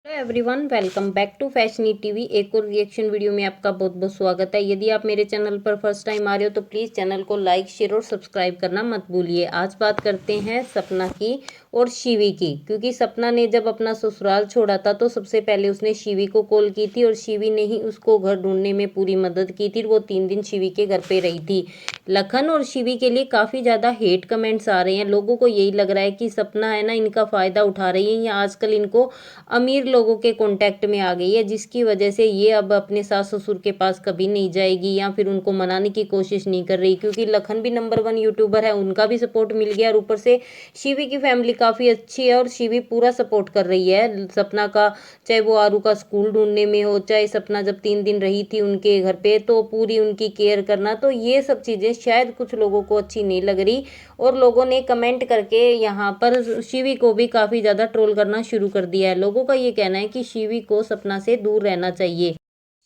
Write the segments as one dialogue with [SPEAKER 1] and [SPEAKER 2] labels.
[SPEAKER 1] Hello everyone, welcome back to Fashiony TV. एक और reaction video में आपका बहुत बहुत स्वागत है। यदि आप मेरे चैनल पर फर्स्ट टाइम आ रहे हो तो प्लीज़ चैनल को लाइक, शेयर और सब्सक्राइब करना मत भूलिए। आज बात करते हैं सपना की और शिवी की, क्योंकि सपना ने जब अपना ससुराल छोड़ा था तो सबसे पहले उसने शिवी को कॉल की थी और शिवी ने ही उसको घर ढूंढने में पूरी मदद की थी। वो 3 दिन शिवी के घर पे रही थी। लखन और शिवी के लिए काफ़ी ज़्यादा हेट कमेंट्स आ रहे हैं। लोगों को यही लग रहा है कि सपना है ना, इनका फ़ायदा उठा रही है या आजकल इनको अमीर लोगों के कांटेक्ट में आ गई है, जिसकी वजह से ये अब अपने सास ससुर के पास कभी नहीं जाएगी या फिर उनको मनाने की कोशिश नहीं कर रही, क्योंकि लखन भी नंबर 1 यूट्यूबर है, उनका भी सपोर्ट मिल गया और ऊपर से शिवी की फैमिली काफ़ी अच्छी है और शिवी पूरा सपोर्ट कर रही है सपना का। चाहे वो आरू का स्कूल ढूंढने में हो, चाहे सपना जब 3 दिन रही थी उनके घर पे तो पूरी उनकी केयर करना, तो ये सब चीज़ें शायद कुछ लोगों को अच्छी नहीं लग रही और लोगों ने कमेंट करके यहाँ पर शिवी को भी काफ़ी ज़्यादा ट्रोल करना शुरू कर दिया है। लोगों का ये कहना है कि शिवी को सपना से दूर रहना चाहिए।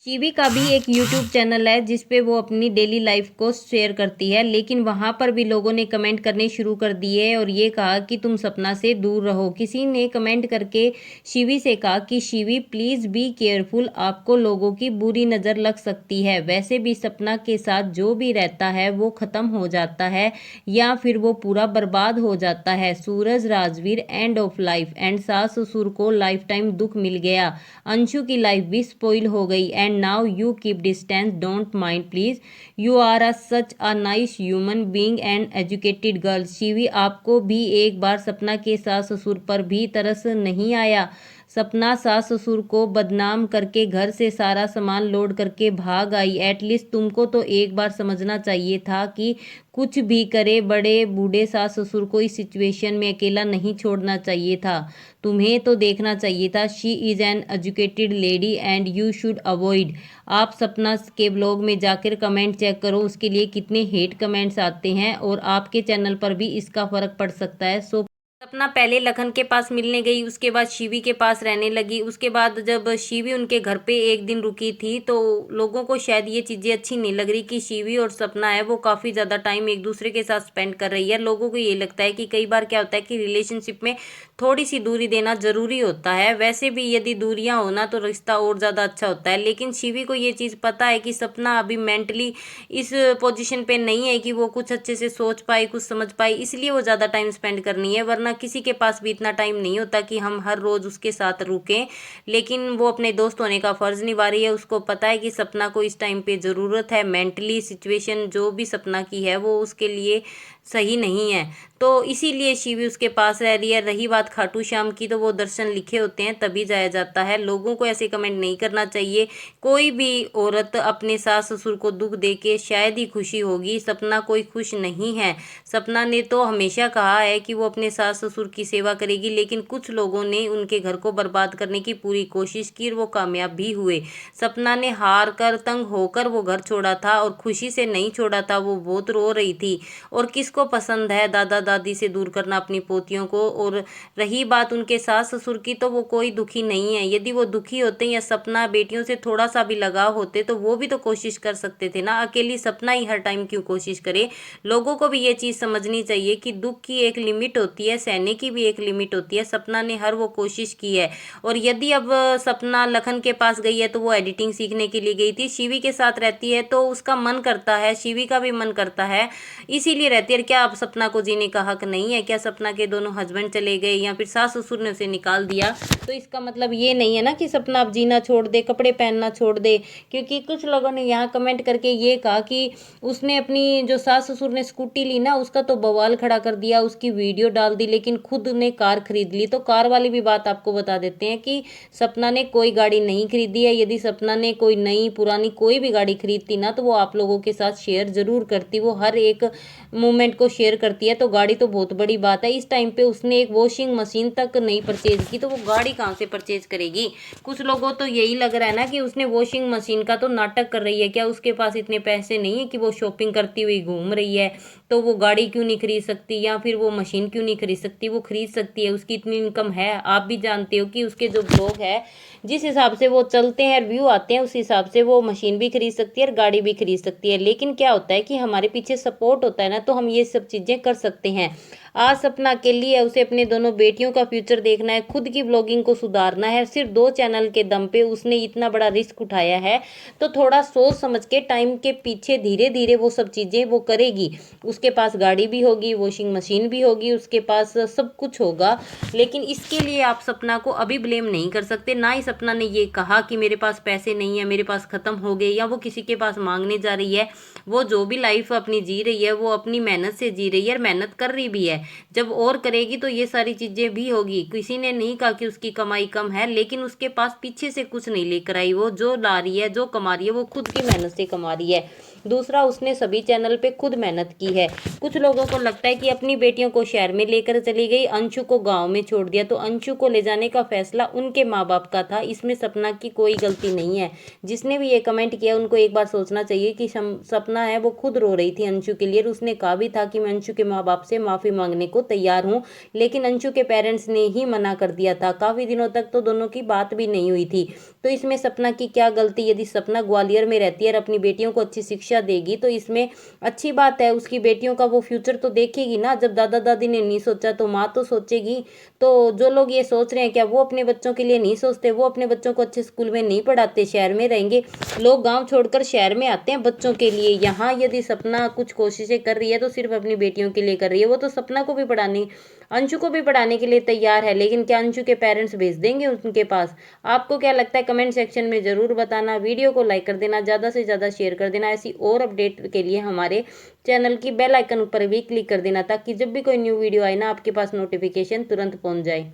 [SPEAKER 1] शिवी का भी एक यूट्यूब चैनल है जिस पे वो अपनी डेली लाइफ को शेयर करती है, लेकिन वहां पर भी लोगों ने कमेंट करने शुरू कर दिए और ये कहा कि तुम सपना से दूर रहो। किसी ने कमेंट करके शिवी से कहा कि शिवी प्लीज़ बी केयरफुल, आपको लोगों की बुरी नज़र लग सकती है। वैसे भी सपना के साथ जो भी रहता है वो ख़त्म हो जाता है या फिर वो पूरा बर्बाद हो जाता है। Suraj Rajveer end of life and सास ससुर को लाइफ टाइम दुख मिल गया। अंशु की लाइफ भी स्पॉइल हो गई and now you keep distance, don't mind please, you are such a nice human being and educated girl। Shivi, आपको भी एक बार सपना के सास ससुर पर भी तरस नहीं आया? सपना सास ससुर को बदनाम करके घर से सारा सामान लोड करके भाग आई। एटलीस्ट तुमको तो एक बार समझना चाहिए था कि कुछ भी करे बड़े बूढ़े सास ससुर को इस सिचुएशन में अकेला नहीं छोड़ना चाहिए था। तुम्हें तो देखना चाहिए था। She is an educated lady and you should avoid. आप सपना के ब्लॉग में जाकर कमेंट चेक करो, उसके लिए कितने हेट कमेंट्स आते हैं और आपके चैनल पर भी इसका फ़र्क पड़ सकता है। सो सपना पहले लखन के पास मिलने गई, उसके बाद शिवी के पास रहने लगी। उसके बाद जब शिवी उनके घर पे एक दिन रुकी थी तो लोगों को शायद ये चीज़ें अच्छी नहीं लग रही कि शिवी और सपना है वो काफ़ी ज़्यादा टाइम एक दूसरे के साथ स्पेंड कर रही है। लोगों को ये लगता है कि कई बार क्या होता है कि रिलेशनशिप में थोड़ी सी दूरी देना ज़रूरी होता है। वैसे भी यदि दूरियां होना तो रिश्ता और ज़्यादा अच्छा होता है, लेकिन शिवी को ये चीज़ पता है कि सपना अभी मेंटली इस पोजीशन पे नहीं है कि वो कुछ अच्छे से सोच पाए, कुछ समझ पाए, इसलिए वो ज़्यादा टाइम स्पेंड करनी है। वरना किसी के पास भी इतना टाइम नहीं होता कि हम हर रोज़ उसके साथ रुकें, लेकिन वो अपने दोस्त होने का फ़र्ज़ निभा रही है। उसको पता है कि सपना को इस टाइम पे ज़रूरत है। मेंटली सिचुएशन जो भी सपना की है वो उसके लिए सही नहीं है, तो इसीलिए शिवी उसके पास रह रही है। रही बात खाटू श्याम की, तो वो दर्शन लिखे होते हैं तभी जाया जाता है। लोगों को ऐसे कमेंट नहीं करना चाहिए। कोई भी औरत अपने सास ससुर को दुख दे के शायद ही खुशी होगी। सपना कोई खुश नहीं है। सपना ने तो हमेशा कहा है कि वो अपने सास ससुर की सेवा करेगी, लेकिन कुछ लोगों ने उनके घर को बर्बाद करने की पूरी कोशिश की और वो कामयाब भी हुए। सपना ने हार कर तंग होकर वो घर छोड़ा था और खुशी से नहीं छोड़ा था। वो बहुत रो रही थी और किसको पसंद है दादा दादी से दूर करना अपनी पोतियों को। और रही बात उनके सास ससुर की, तो वो कोई दुखी नहीं है। यदि वो दुखी होते या सपना बेटियों से थोड़ा सा भी लगाव होते तो वो भी तो कोशिश कर सकते थे ना। अकेली सपना ही हर टाइम क्यों कोशिश करे? लोगों को भी ये चीज़ समझनी चाहिए कि दुख की एक लिमिट होती है, सहने की भी एक लिमिट होती है। सपना ने हर वो कोशिश की है। और यदि अब सपना लखन के पास गई है तो वो एडिटिंग सीखने के लिए गई थी। शिवी के साथ रहती है तो उसका मन करता है, शिवी का भी मन करता है, इसीलिए रहती है। क्या अब सपना को जीने का हक नहीं है? क्या सपना के दोनों हस्बैंड चले गए या फिर सास ससुर ने उसे निकाल दिया तो इसका मतलब ये नहीं है ना कि सपना अब जीना छोड़ दे, कपड़े पहनना छोड़ दे। क्योंकि कुछ लोगों ने यहाँ कमेंट करके ये कहा कि उसने अपनी जो सास ससुर ने स्कूटी ली ना उसका तो बवाल खड़ा कर दिया, उसकी वीडियो डाल दी, लेकिन खुद ने कार खरीद ली। तो कार वाली भी बात आपको बता देते हैं कि सपना ने कोई गाड़ी नहीं खरीदी है। यदि सपना ने कोई नई पुरानी कोई भी गाड़ी खरीदती ना तो वो आप लोगों के साथ शेयर जरूर करती। वो हर एक मूवमेंट को शेयर करती है, तो गाड़ी तो बहुत बड़ी बात है। इस टाइम पे उसने एक वॉशिंग मशीन तक नहीं परचेज की तो वो गाड़ी कहाँ से परचेज करेगी? कुछ लोगों तो यही लग रहा है ना कि उसने वॉशिंग मशीन का तो नाटक कर रही है। क्या उसके पास इतने पैसे नहीं है कि वो शॉपिंग करती हुई घूम रही है? तो वो गाड़ी क्यों नहीं खरीद सकती या फिर वो मशीन क्यों नहीं खरीद सकती? वो खरीद सकती है, उसकी इतनी इनकम है। आप भी जानते हो कि उसके जो ब्लॉग है जिस हिसाब से वो चलते हैं, व्यू आते हैं, उस हिसाब से वो मशीन भी खरीद सकती है और गाड़ी भी खरीद सकती है। लेकिन क्या होता है कि हमारे पीछे सपोर्ट होता है ना, तो हम ये सब चीज़ें कर सकते हैं। आज सपना अकेली है, उसे अपने दोनों बेटियों का फ्यूचर देखना है, खुद की ब्लॉगिंग को सुधारना है। सिर्फ 2 चैनल के दम पे उसने इतना बड़ा रिस्क उठाया है, तो थोड़ा सोच समझ के टाइम के पीछे धीरे धीरे वो सब चीज़ें वो करेगी। उसके पास गाड़ी भी होगी, वॉशिंग मशीन भी होगी, उसके पास सब कुछ होगा। लेकिन इसके लिए आप सपना को अभी ब्लेम नहीं कर सकते। ना ही सपना ने ये कहा कि मेरे पास पैसे नहीं है, मेरे पास ख़त्म हो गए, या वो किसी के पास मांगने जा रही है। वो जो भी लाइफ अपनी जी रही है वो अपनी मेहनत से जी रही है और मेहनत कर रही भी है। जब और करेगी तो ये सारी चीज़ें भी होगी। किसी ने नहीं कहा कि उसकी कमाई कम है, लेकिन उसके पास पीछे से कुछ नहीं लेकर आई। वो जो ला रही है, जो कमा रही है, वो खुद की मेहनत से कमा रही है। दूसरा, उसने सभी चैनल पे खुद मेहनत की है। कुछ लोगों को लगता है कि अपनी बेटियों को शहर में लेकर चली गई, अंशु को गांव में छोड़ दिया, तो अंशु को ले जाने का फैसला उनके माँ बाप का था। इसमें सपना की कोई गलती नहीं है। जिसने भी ये कमेंट किया उनको एक बार सोचना चाहिए कि सपना है वो खुद रो रही थी अंशु के लिए, और उसने कहा भी था कि मैं अंशु के माँ बाप से माफ़ी मांगने को तैयार हूँ, लेकिन अंशु के पेरेंट्स ने ही मना कर दिया था। काफ़ी दिनों तक तो दोनों की बात भी नहीं हुई थी। तो इसमें सपना की क्या गलती? यदि सपना ग्वालियर में रहती है और अपनी बेटियों को अच्छी शिक्षा देगी तो इसमें अच्छी बात है। उसकी बेटियों का वो फ्यूचर तो देखेगी ना। जब दादा दादी ने नहीं सोचा तो माँ तो सोचेगी। तो जो लोग ये सोच रहे हैं, क्या वो अपने बच्चों के लिए नहीं सोचते? वो अपने बच्चों को अच्छे स्कूल में नहीं पढ़ाते, शहर में रहेंगे। लोग गांव छोड़कर शहर में आते हैं बच्चों के लिए। यहाँ यदि सपना कुछ कोशिशें कर रही है तो सिर्फ अपनी बेटियों के लिए कर रही है। वो तो सपना को भी पढ़ाने, अंशु को भी पढ़ाने के लिए तैयार है, लेकिन क्या अंशु के पेरेंट्स भेज देंगे उनके पास? आपको क्या लगता है? कमेंट सेक्शन में ज़रूर बताना। वीडियो को लाइक कर देना, ज़्यादा से ज़्यादा शेयर कर देना। ऐसी और अपडेट के लिए हमारे चैनल की बेल आइकन पर भी क्लिक कर देना, ताकि जब भी कोई न्यू वीडियो आए ना आपके पास नोटिफिकेशन तुरंत पहुंच जाए।